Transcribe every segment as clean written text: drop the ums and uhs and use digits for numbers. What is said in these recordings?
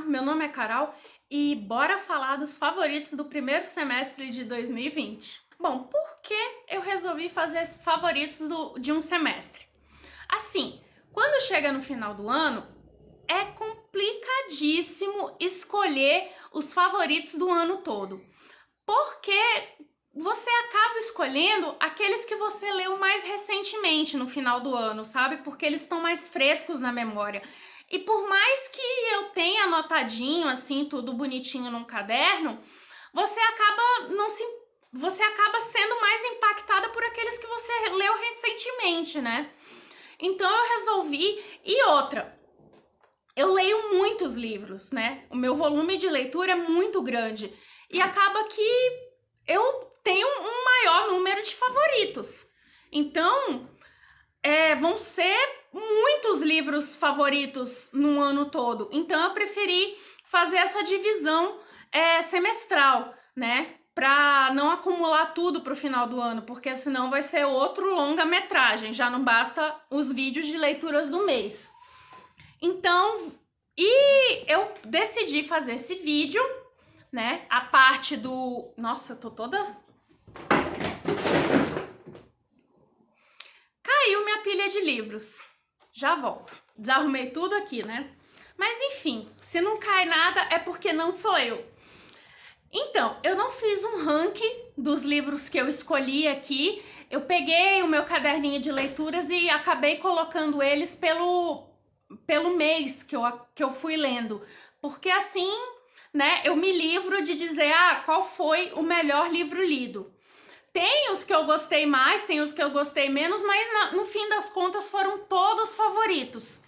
meu nome é Carol e bora falar dos favoritos do primeiro semestre de 2020. Bom, por que eu resolvi fazer esses favoritos de um semestre? Assim, quando chega no final do ano, é complicadíssimo escolher os favoritos do ano todo, porque você acaba escolhendo aqueles que você leu mais recentemente no final do ano, sabe? Porque eles estão mais frescos na memória. E por mais que eu tenha anotadinho, assim, tudo bonitinho num caderno, você acaba sendo mais impactada por aqueles que você leu recentemente, né? Então eu resolvi. E outra, eu leio muitos livros, né? O meu volume de leitura é muito grande. E acaba que eu tenho um maior número de favoritos. Então, vão ser muitos livros favoritos no ano todo. Então, eu preferi fazer essa divisão semestral, né? Para não acumular tudo para o final do ano, porque senão vai ser outro longa-metragem. Já não basta os vídeos de leituras do mês. Então, eu decidi fazer esse vídeo, né? A parte do... Nossa, eu tô toda... Caiu minha pilha de livros. Já volto. Desarrumei tudo aqui, né? Mas enfim, se não cai nada é porque não sou eu. Então, eu não fiz um ranking dos livros que eu escolhi aqui. Eu peguei o meu caderninho de leituras e acabei colocando eles pelo mês que eu fui lendo. Porque assim, né, eu me livro de dizer qual foi o melhor livro lido. Tem os que eu gostei mais, tem os que eu gostei menos, mas no fim das contas foram todos favoritos.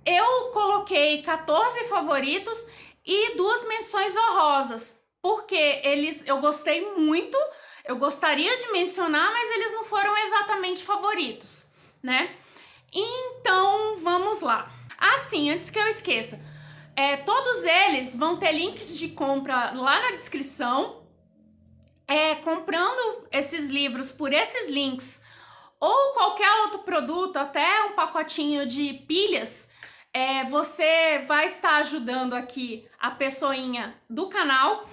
Eu coloquei 14 favoritos e 2 menções honrosas, porque eu gostei muito, eu gostaria de mencionar, mas eles não foram exatamente favoritos, né? Então, vamos lá. Sim, antes que eu esqueça, todos eles vão ter links de compra lá na descrição. Comprando esses livros por esses links ou qualquer outro produto, até um pacotinho de pilhas, você vai estar ajudando aqui a pessoinha do canal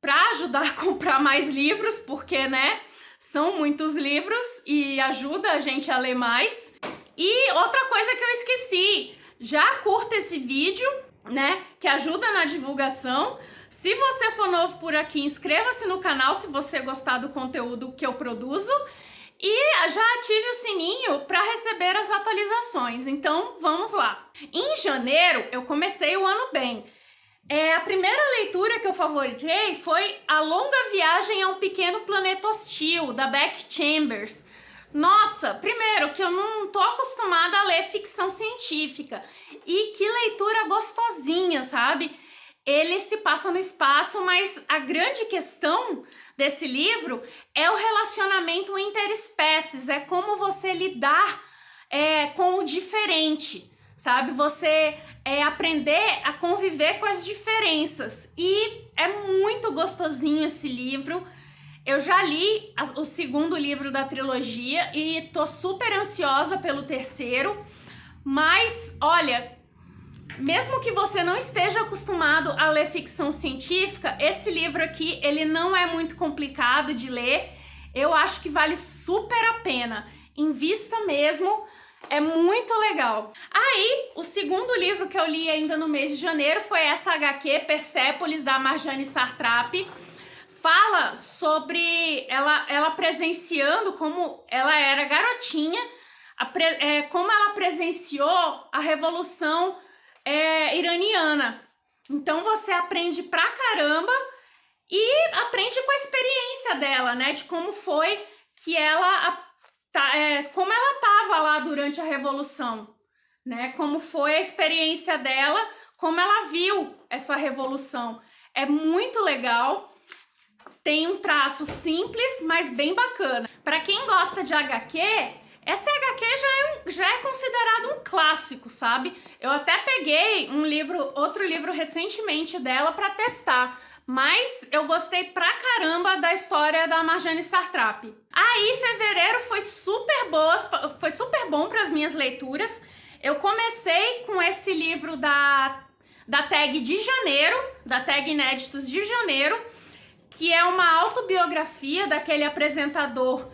para ajudar a comprar mais livros, porque, né, são muitos livros e ajuda a gente a ler mais. E outra coisa que eu esqueci, já curta esse vídeo, né, que ajuda na divulgação. Se você for novo por aqui, inscreva-se no canal se você gostar do conteúdo que eu produzo e já ative o sininho para receber as atualizações. Então, vamos lá. Em janeiro, eu comecei o ano bem. A primeira leitura que eu favoritei foi A Longa Viagem a um Pequeno Planeta Hostil, da Becky Chambers. Nossa, primeiro que eu não tô acostumada a ler ficção científica. E que leitura gostosinha, sabe? Ele se passa no espaço, mas a grande questão desse livro é o relacionamento interespécies, é como você lidar com o diferente, sabe? Você aprender a conviver com as diferenças. E é muito gostosinho esse livro. Eu já li o segundo livro da trilogia e tô super ansiosa pelo terceiro, mas olha, mesmo que você não esteja acostumado a ler ficção científica, esse livro aqui, ele não é muito complicado de ler. Eu acho que vale super a pena. Invista mesmo, é muito legal. Aí, o segundo livro que eu li ainda no mês de janeiro foi essa HQ, Persépolis, da Marjane Satrapi. Fala sobre ela presenciando como ela era garotinha, como ela presenciou a Revolução iraniana. Então você aprende pra caramba e aprende com a experiência dela, né? De como foi que como ela tava lá durante a Revolução, né? Como foi a experiência dela, como ela viu essa revolução. É muito legal. Tem um traço simples, mas bem bacana. Para quem gosta de HQ, essa HQ já é considerado um clássico, sabe? Eu até peguei outro livro recentemente dela para testar, mas eu gostei pra caramba da história da Marjane Satrapi. Aí, fevereiro foi super bom para as minhas leituras. Eu comecei com esse livro da da tag de janeiro, da tag Inéditos de janeiro, que é uma autobiografia daquele apresentador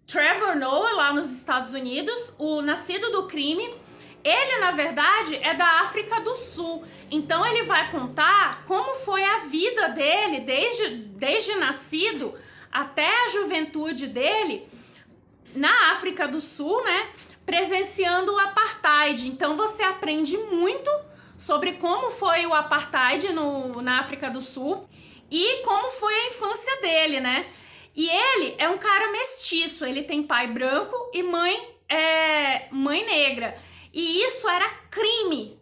Trevor Noah, lá nos Estados Unidos, o Nascido do Crime. Ele, na verdade, é da África do Sul, então ele vai contar como foi a vida dele, desde nascido até a juventude dele, na África do Sul, né, presenciando o apartheid. Então você aprende muito sobre como foi o apartheid na África do Sul e como foi a infância dele, né? E ele é um cara mestiço, ele tem pai branco e mãe negra. E isso era crime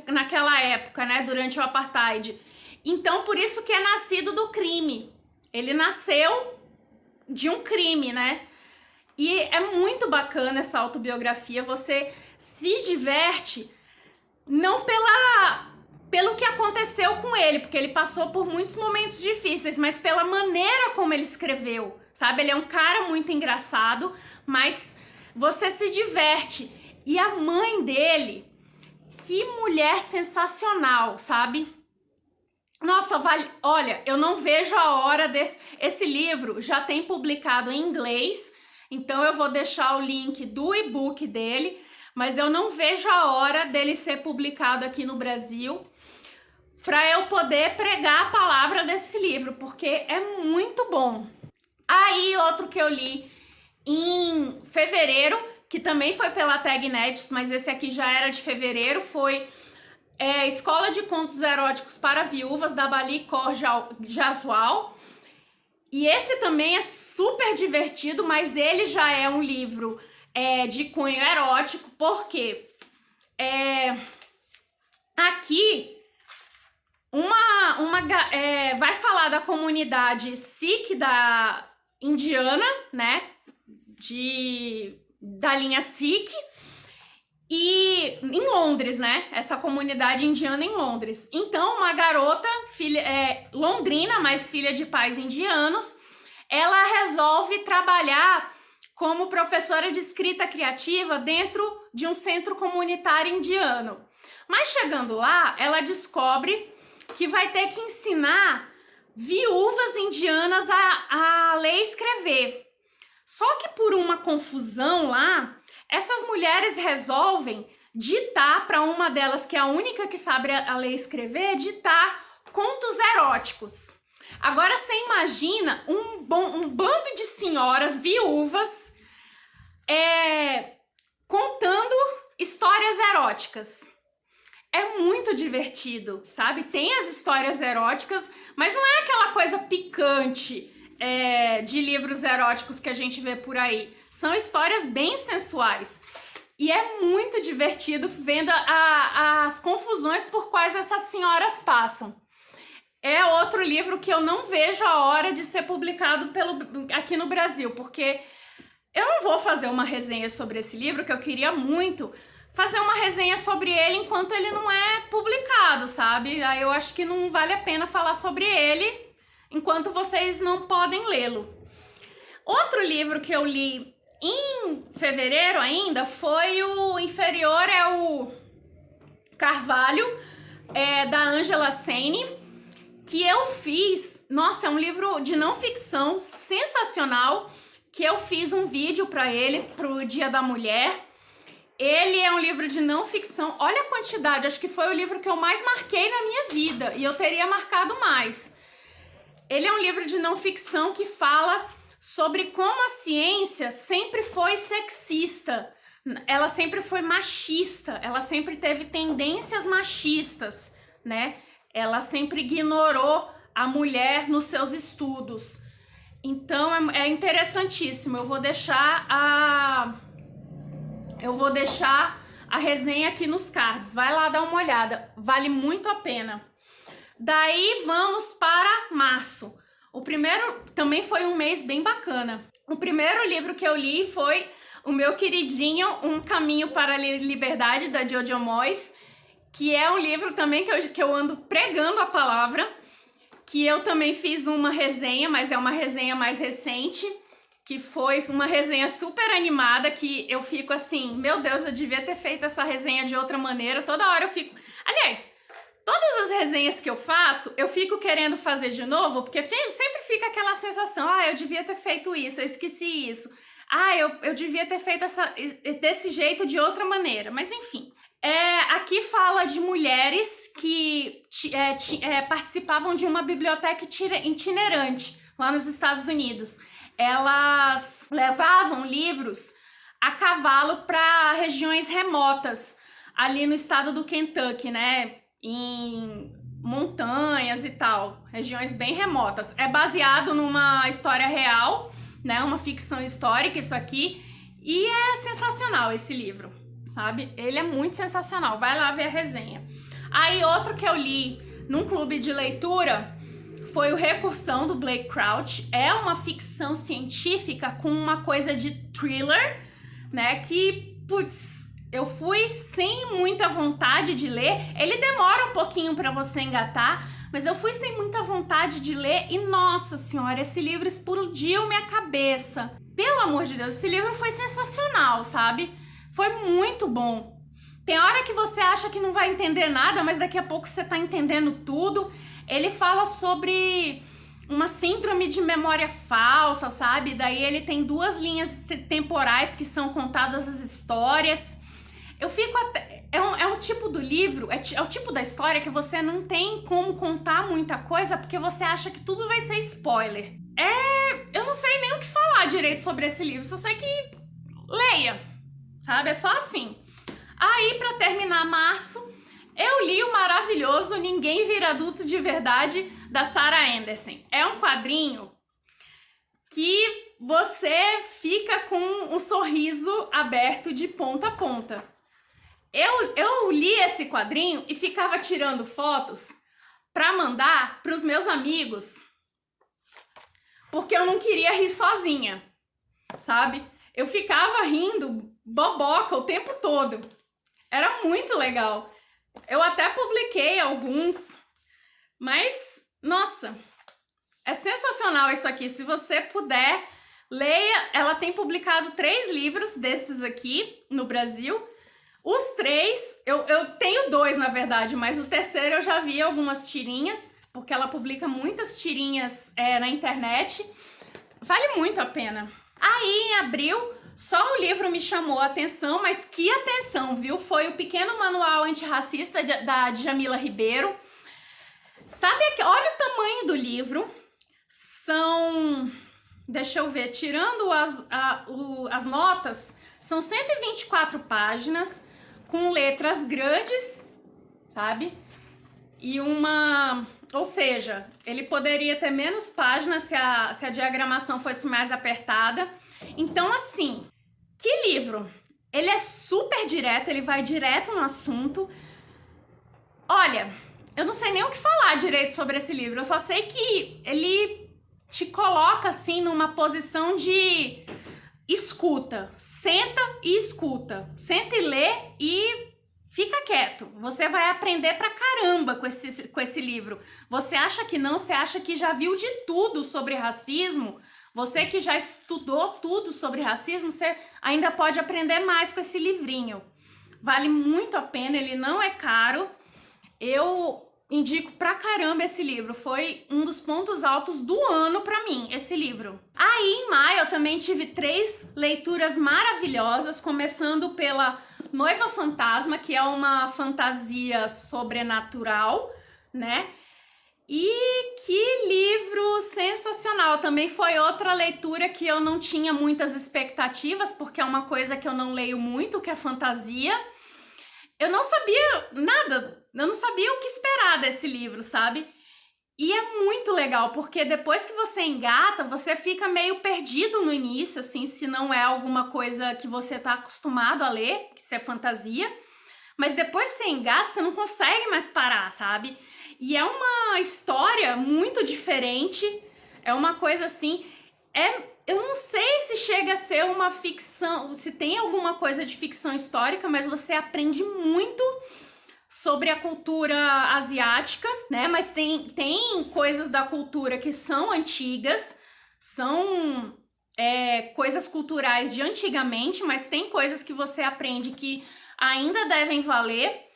naquela época, né, durante o apartheid. Então, por isso que é nascido do crime. Ele nasceu de um crime, né? E é muito bacana essa autobiografia, você se diverte não pelo que aconteceu com ele, porque ele passou por muitos momentos difíceis, mas pela maneira como ele escreveu, sabe? Ele é um cara muito engraçado, mas você se diverte. E a mãe dele, que mulher sensacional, sabe? Nossa, olha, eu não vejo a hora esse livro já tem publicado em inglês, então eu vou deixar o link do e-book dele, mas eu não vejo a hora dele ser publicado aqui no Brasil para eu poder pregar a palavra desse livro, porque é muito bom. Aí, outro que eu li em fevereiro, que também foi pela tag Inéditos, mas esse aqui já era de fevereiro, foi Escola de Contos Eróticos para Viúvas, da Bali Kaur Jaswal. E esse também é super divertido, mas ele já é um livro de cunho erótico, porque aqui vai falar da comunidade Sikh da indiana, né, da linha Sikh, e em Londres, né, essa comunidade indiana em Londres. Então, uma garota, londrina, mas filha de pais indianos, ela resolve trabalhar como professora de escrita criativa dentro de um centro comunitário indiano. Mas chegando lá, ela descobre que vai ter que ensinar viúvas indianas a ler e escrever. Só que por uma confusão lá, essas mulheres resolvem ditar para uma delas, que é a única que sabe a ler e escrever, ditar contos eróticos. Agora você imagina um bando de senhoras viúvas contando histórias eróticas. É muito divertido, sabe? Tem as histórias eróticas, mas não é aquela coisa picante de livros eróticos que a gente vê por aí. São histórias bem sensuais. E é muito divertido vendo as confusões por quais essas senhoras passam. É outro livro que eu não vejo a hora de ser publicado aqui no Brasil, porque eu não vou fazer uma resenha sobre esse livro, que eu queria muito fazer uma resenha sobre ele enquanto ele não é publicado, sabe? Aí eu acho que não vale a pena falar sobre ele enquanto vocês não podem lê-lo. Outro livro que eu li em fevereiro ainda foi o Inferior é o Carvalho, da Angela Saini, que eu fiz. Nossa, é um livro de não ficção sensacional, que eu fiz um vídeo para ele, pro Dia da Mulher. Ele é um livro de não ficção. Olha a quantidade, acho que foi o livro que eu mais marquei na minha vida, e eu teria marcado mais. Ele é um livro de não ficção que fala sobre como a ciência sempre foi sexista, ela sempre foi machista, ela sempre teve tendências machistas, né? Ela sempre ignorou a mulher nos seus estudos. Então é interessantíssimo. Eu vou deixar a resenha aqui nos cards. Vai lá dar uma olhada, vale muito a pena. Daí vamos para março. O primeiro também foi um mês bem bacana. O primeiro livro que eu li foi o meu queridinho Um Caminho para a Liberdade, da Jojo Moyes, que é um livro também que eu ando pregando a palavra, que eu também fiz uma resenha, mas é uma resenha mais recente, que foi uma resenha super animada, que eu fico assim, meu Deus, eu devia ter feito essa resenha de outra maneira. Toda hora eu fico... Aliás, resenhas que eu faço, eu fico querendo fazer de novo, porque sempre fica aquela sensação, eu devia ter feito isso, eu esqueci isso. Eu devia ter feito desse jeito de outra maneira. Mas enfim, aqui fala de mulheres que participavam de uma biblioteca itinerante lá nos Estados Unidos. Elas levavam livros a cavalo para regiões remotas, ali no estado do Kentucky, né? Em montanhas e tal, regiões bem remotas. É baseado numa história real, né? Uma ficção histórica isso aqui. E é sensacional esse livro, sabe? Ele é muito sensacional. Vai lá ver a resenha. Aí outro que eu li num clube de leitura foi o Recursão, do Blake Crouch. É uma ficção científica com uma coisa de thriller, né? Que, putz, eu fui sem muita vontade de ler. Ele demora um pouquinho para você engatar, mas eu fui sem muita vontade de ler e, nossa senhora, esse livro explodiu minha cabeça. Pelo amor de Deus, esse livro foi sensacional, sabe? Foi muito bom. Tem hora que você acha que não vai entender nada, mas daqui a pouco você tá entendendo tudo. Ele fala sobre uma síndrome de memória falsa, sabe? Daí ele tem 2 linhas temporais que são contadas as histórias. Eu fico até... É um tipo do livro, é o tipo da história que você não tem como contar muita coisa porque você acha que tudo vai ser spoiler. Eu não sei nem o que falar direito sobre esse livro, só sei que leia, sabe? É só assim. Aí, pra terminar março, eu li o maravilhoso Ninguém Vira Adulto de Verdade, da Sarah Anderson. É um quadrinho que você fica com um sorriso aberto de ponta a ponta. Eu li esse quadrinho e ficava tirando fotos pra mandar pros meus amigos, porque eu não queria rir sozinha, sabe? Eu ficava rindo boboca o tempo todo. Era muito legal. Eu até publiquei alguns, mas, nossa, é sensacional isso aqui. Se você puder, leia. Ela tem publicado 3 livros desses aqui no Brasil. Os 3, eu tenho 2 na verdade, mas o terceiro eu já vi algumas tirinhas, porque ela publica muitas tirinhas na internet. Vale muito a pena. Aí, em abril, só o livro me chamou a atenção, mas que atenção, viu? Foi o Pequeno Manual Antirracista da Djamila Ribeiro. Sabe, olha o tamanho do livro. São, deixa eu ver, tirando as notas, são 124 páginas, com letras grandes, sabe? E ou seja, ele poderia ter menos páginas se a diagramação fosse mais apertada. Então, assim, que livro? Ele é super direto, ele vai direto no assunto. Olha, eu não sei nem o que falar direito sobre esse livro, eu só sei que ele te coloca, assim, numa posição de escuta. Senta e escuta. Senta e lê e fica quieto. Você vai aprender pra caramba com esse livro. Você acha que não? Você acha que já viu de tudo sobre racismo? Você que já estudou tudo sobre racismo, você ainda pode aprender mais com esse livrinho. Vale muito a pena, ele não é caro. Eu indico pra caramba esse livro. Foi um dos pontos altos do ano pra mim, esse livro. Aí, em maio, eu também tive 3 leituras maravilhosas, começando pela Noiva Fantasma, que é uma fantasia sobrenatural, né? E que livro sensacional! Também foi outra leitura que eu não tinha muitas expectativas, porque é uma coisa que eu não leio muito, que é fantasia. Eu não sabia nada, eu não sabia o que esperar desse livro, sabe? E é muito legal, porque depois que você engata, você fica meio perdido no início, assim, se não é alguma coisa que você tá acostumado a ler, que isso é fantasia. Mas depois que você engata, você não consegue mais parar, sabe? E é uma história muito diferente, é uma coisa assim, eu não sei se chega a ser uma ficção, se tem alguma coisa de ficção histórica, mas você aprende muito sobre a cultura asiática, né? Mas tem coisas da cultura que são antigas, são coisas culturais de antigamente, mas tem coisas que você aprende que ainda devem valer.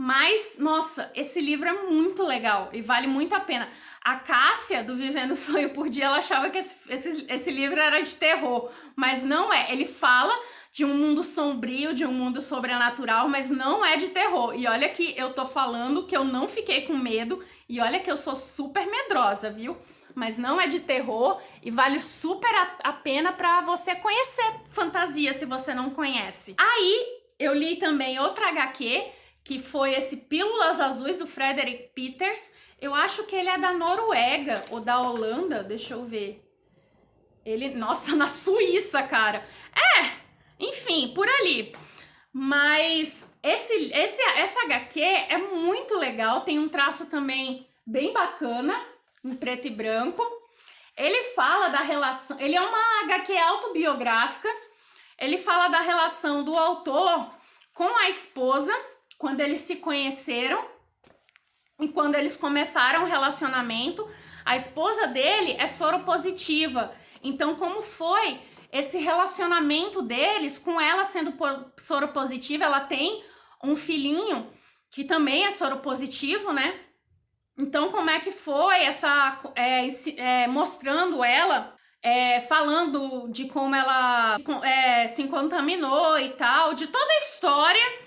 Mas, nossa, esse livro é muito legal e vale muito a pena. A Cássia, do Vivendo o Sonho por Dia, ela achava que esse livro era de terror, mas não é. Ele fala de um mundo sombrio, de um mundo sobrenatural, mas não é de terror. E olha que eu tô falando que eu não fiquei com medo, e olha que eu sou super medrosa, viu? Mas não é de terror e vale super a pena pra você conhecer fantasia, se você não conhece. Aí, eu li também outra HQ, que foi esse Pílulas Azuis, do Frederick Peters. Eu acho que ele é da Noruega ou da Holanda, deixa eu ver. Ele, nossa, na Suíça, cara. Enfim, por ali. Mas essa HQ é muito legal, tem um traço também bem bacana, em preto e branco. Ele fala da relação, ele é uma HQ autobiográfica, ele fala da relação do autor com a esposa, quando eles se conheceram e quando eles começaram o relacionamento. A esposa dele é soropositiva, então como foi esse relacionamento deles com ela sendo soropositiva? Ela tem um filhinho que também é soropositivo, né? Então como é que foi essa mostrando ela, falando de como ela se contaminou e tal, de toda a história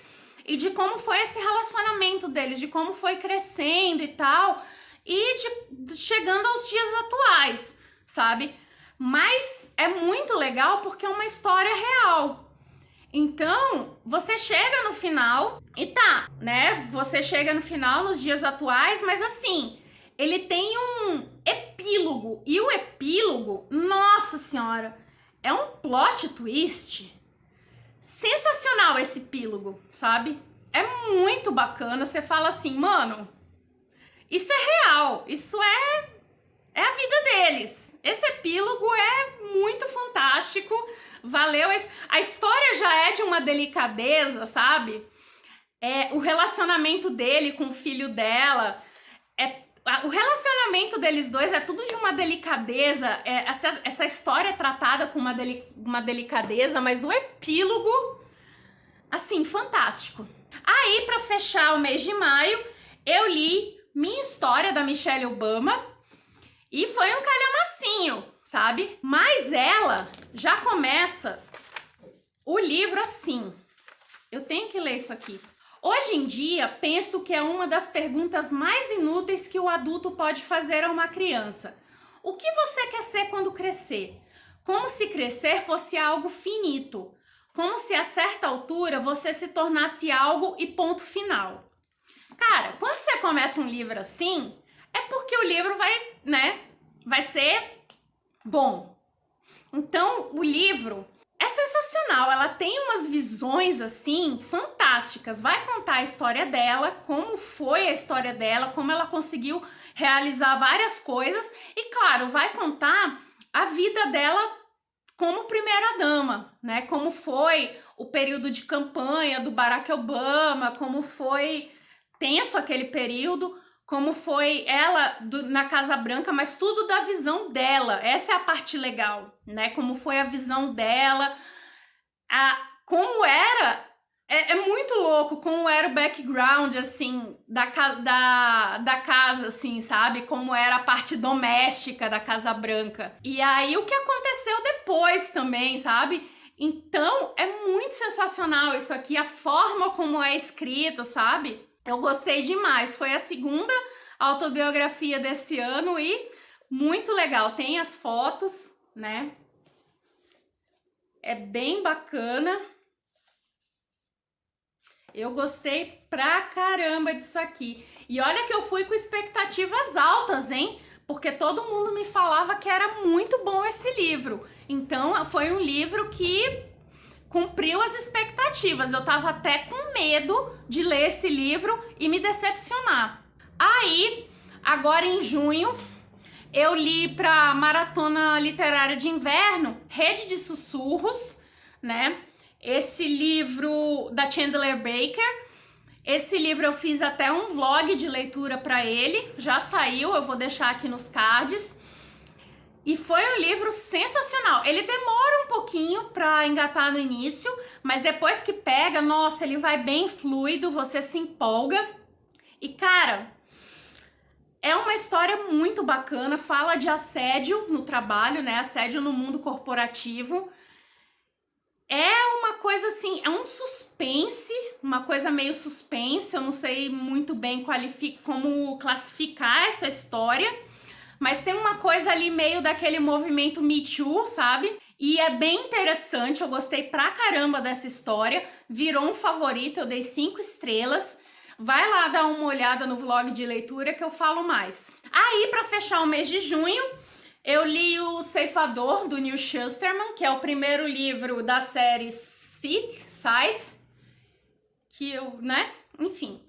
e de como foi esse relacionamento deles, de como foi crescendo e tal, e chegando aos dias atuais, sabe? Mas é muito legal porque é uma história real. Então, você chega no final e tá, né? Você chega no final nos dias atuais, mas assim, ele tem um epílogo. E o epílogo, nossa senhora, é um plot twist sensacional esse epílogo, sabe? É muito bacana. Você fala assim, mano, isso é real, isso é a vida deles. Esse epílogo é muito fantástico, valeu. A história já é de uma delicadeza, sabe? O relacionamento dele com o filho dela, o relacionamento deles dois é tudo de uma delicadeza. Essa história é tratada com uma delicadeza, mas o epílogo, assim, fantástico. Aí, pra fechar o mês de maio, eu li Minha História, da Michelle Obama, e foi um calhamacinho, sabe? Mas ela já começa o livro assim. Eu tenho que ler isso aqui. Hoje em dia, penso que é uma das perguntas mais inúteis que o adulto pode fazer a uma criança. O que você quer ser quando crescer? Como se crescer fosse algo finito. Como se a certa altura você se tornasse algo e ponto final. Cara, quando você começa um livro assim, é porque o livro vai ser bom. Então, o livro é sensacional, ela tem umas visões assim fantásticas, vai contar a história dela, como foi a história dela, como ela conseguiu realizar várias coisas e, claro, vai contar a vida dela como primeira-dama, né? Como foi o período de campanha do Barack Obama, como foi tenso aquele período, como foi ela na Casa Branca, mas tudo da visão dela. Essa é a parte legal, né? Como foi a visão dela, como era, é muito louco, como era o background, assim, da casa, assim, sabe? Como era a parte doméstica da Casa Branca. E aí, o que aconteceu depois também, sabe? Então, é muito sensacional isso aqui, a forma como é escrito, sabe? Eu gostei demais. Foi a segunda autobiografia desse ano e muito legal. Tem as fotos, né? É bem bacana. Eu gostei pra caramba disso aqui. E olha que eu fui com expectativas altas, hein? Porque todo mundo me falava que era muito bom esse livro. Então, foi um livro que cumpriu as expectativas. Eu tava até com medo de ler esse livro e me decepcionar. Aí, agora em junho, eu li pra Maratona Literária de Inverno, Rede de Sussurros, né? Esse livro da Chandler Baker. Esse livro eu fiz até um vlog de leitura pra ele. Já saiu, eu vou deixar aqui nos cards. E foi um livro sensacional. Ele demora um pouquinho pra engatar no início, mas depois que pega, nossa, ele vai bem fluido, você se empolga. E cara, é uma história muito bacana, fala de assédio no trabalho, né? Assédio no mundo corporativo. É uma coisa assim, é um suspense, uma coisa meio suspense, eu não sei muito bem como classificar essa história, mas tem uma coisa ali meio daquele movimento Me Too, sabe? E é bem interessante, eu gostei pra caramba dessa história, virou um favorito, eu dei 5 estrelas. Vai lá dar uma olhada no vlog de leitura que eu falo mais. Aí, pra fechar o mês de junho, eu li o Ceifador, do Neil Shusterman, que é o primeiro livro da série Scythe, que eu, né? Enfim.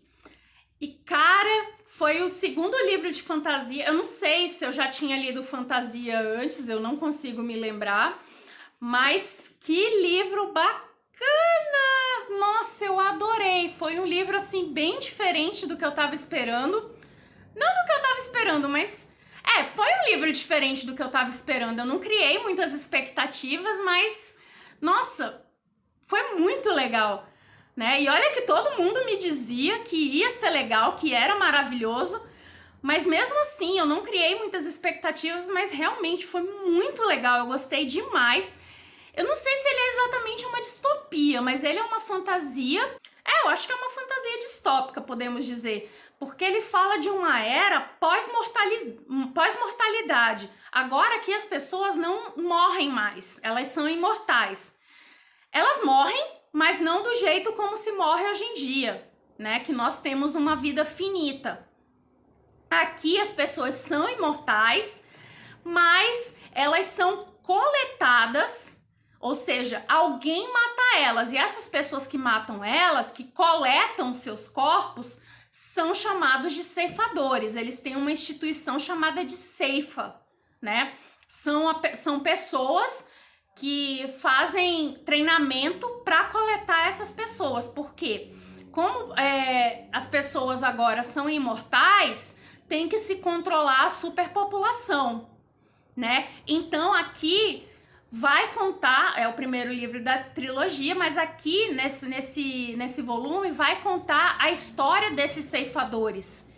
E, cara, foi o segundo livro de fantasia. Eu não sei se eu já tinha lido fantasia antes, eu não consigo me lembrar. Mas que livro bacana! Nossa, eu adorei! Foi um livro, assim, bem diferente do que eu tava esperando. Não do que eu tava esperando, mas... foi um livro diferente do que eu tava esperando. Eu não criei muitas expectativas, mas... Nossa, foi muito legal, né? E olha que todo mundo me dizia que ia ser legal, que era maravilhoso. Mas mesmo assim, eu não criei muitas expectativas, mas realmente foi muito legal. Eu gostei demais. Eu não sei se ele é exatamente uma distopia, mas ele é uma fantasia. Eu acho que é uma fantasia distópica, podemos dizer. Porque ele fala de uma era pós-mortalidade. Agora que as pessoas não morrem mais, elas são imortais. Elas morrem, mas não do jeito como se morre hoje em dia, né? Que nós temos uma vida finita. Aqui as pessoas são imortais, mas elas são coletadas, ou seja, alguém mata elas. E essas pessoas que matam elas, que coletam seus corpos, são chamados de ceifadores. Eles têm uma instituição chamada de ceifa, né? São pessoas que fazem treinamento para coletar essas pessoas. Por quê? Como as pessoas agora são imortais, tem que se controlar a superpopulação, né? Então aqui vai contar, é o primeiro livro da trilogia, mas aqui nesse volume vai contar a história desses ceifadores.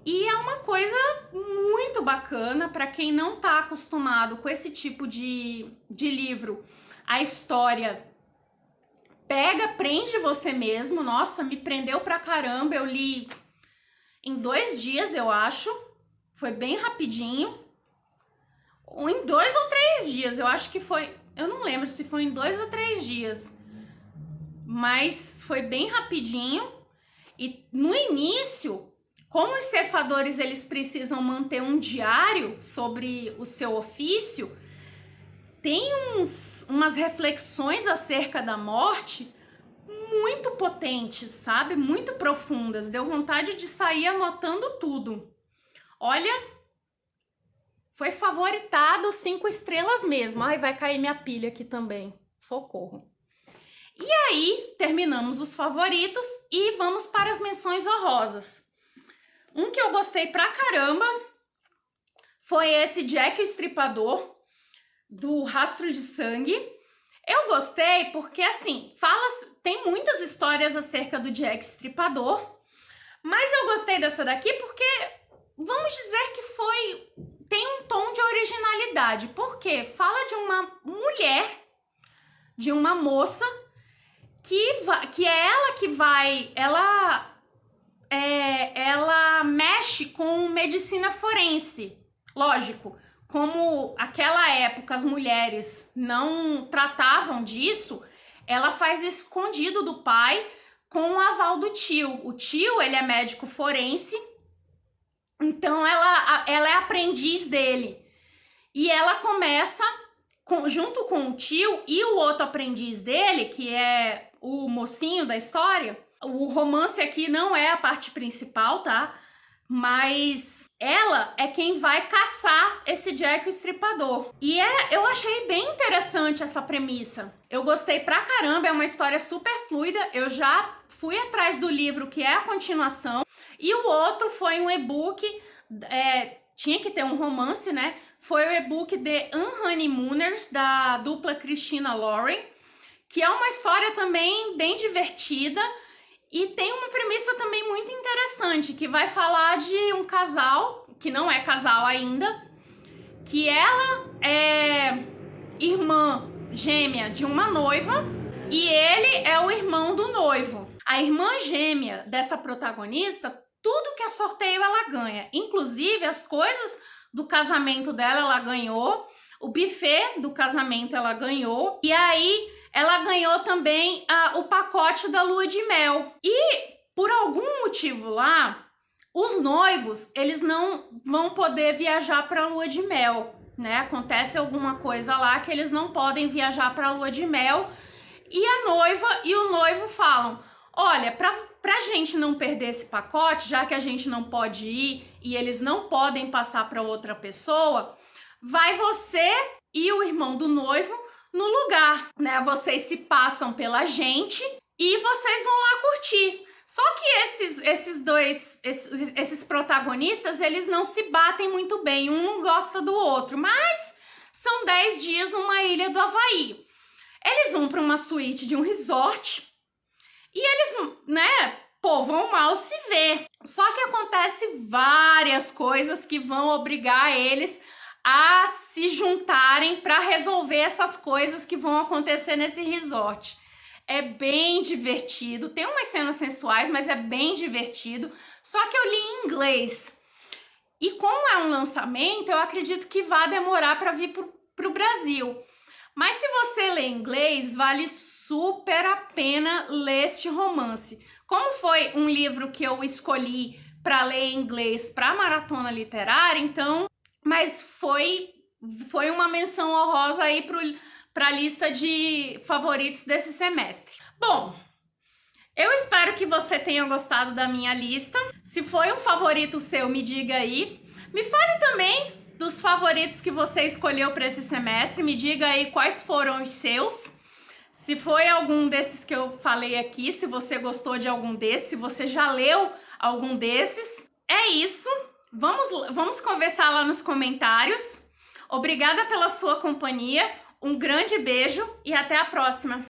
E é uma coisa muito bacana para quem não tá acostumado com esse tipo de livro. A história prende você mesmo. Nossa, me prendeu pra caramba. Eu li em 2 dias, eu acho. Foi bem rapidinho. Ou em 2 ou 3 dias, eu acho que foi. Eu não lembro se foi em 2 ou 3 dias. Mas foi bem rapidinho. E no início, como os ceifadores eles precisam manter um diário sobre o seu ofício, tem umas reflexões acerca da morte muito potentes, sabe? Muito profundas. Deu vontade de sair anotando tudo. Olha, foi favoritado 5 estrelas mesmo. Ai, vai cair minha pilha aqui também. Socorro. E aí, terminamos os favoritos e vamos para as menções honrosas. Um que eu gostei pra caramba foi esse Jack o Estripador, do Rastro de Sangue. Eu gostei porque, assim, tem muitas histórias acerca do Jack Estripador, mas eu gostei dessa daqui porque, vamos dizer que tem um tom de originalidade. Porque fala de uma mulher, de uma moça, que é ela que vai... Ela mexe com medicina forense. Lógico, como aquela época as mulheres não tratavam disso, ela faz escondido do pai com o aval do tio. O tio, ele é médico forense, então ela é aprendiz dele. E ela começa, junto com o tio e o outro aprendiz dele, que é o mocinho da história. O romance aqui não é a parte principal, tá? Mas ela é quem vai caçar esse Jack o Estripador. E eu achei bem interessante essa premissa. Eu gostei pra caramba, é uma história super fluida. Eu já fui atrás do livro, que é a continuação. E o outro foi um e-book, tinha que ter um romance, né? foi o e-book The Unhoneymooners, da dupla Christina Lauren, que é uma história também bem divertida e tem uma premissa também muito interessante, que vai falar de um casal, que não é casal ainda, que ela é irmã gêmea de uma noiva e ele é o irmão do noivo. A irmã gêmea dessa protagonista, tudo que é sorteio ela ganha, inclusive as coisas do casamento dela ela ganhou, o buffet do casamento ela ganhou, e aí ela ganhou também o pacote da lua de mel. E por algum motivo lá, os noivos, eles não vão poder viajar para a lua de mel, né? Acontece alguma coisa lá que eles não podem viajar para a lua de mel. E a noiva e o noivo falam: olha, pra gente não perder esse pacote, já que a gente não pode ir e eles não podem passar para outra pessoa, vai você e o irmão do noivo no lugar, né? Vocês se passam pela gente e vocês vão lá curtir. Só que esses protagonistas, eles não se batem muito bem, um não gosta do outro, mas são 10 dias numa ilha do Havaí. Eles vão para uma suíte de um resort e eles, né, vão mal se ver. Só que acontece várias coisas que vão obrigar eles a se juntarem para resolver essas coisas que vão acontecer nesse resort. É bem divertido, tem umas cenas sensuais, mas é bem divertido. Só que eu li em inglês. E como é um lançamento, eu acredito que vai demorar para vir pro Brasil. Mas se você lê inglês, vale super a pena ler este romance. Como foi um livro que eu escolhi para ler em inglês para maratona literária, então, mas foi uma menção honrosa aí para a lista de favoritos desse semestre. Bom, eu espero que você tenha gostado da minha lista. Se foi um favorito seu, me diga aí. Me fale também dos favoritos que você escolheu para esse semestre. Me diga aí quais foram os seus. Se foi algum desses que eu falei aqui, se você gostou de algum desses, se você já leu algum desses. É isso. Vamos conversar lá nos comentários. Obrigada pela sua companhia. Um grande beijo e até a próxima!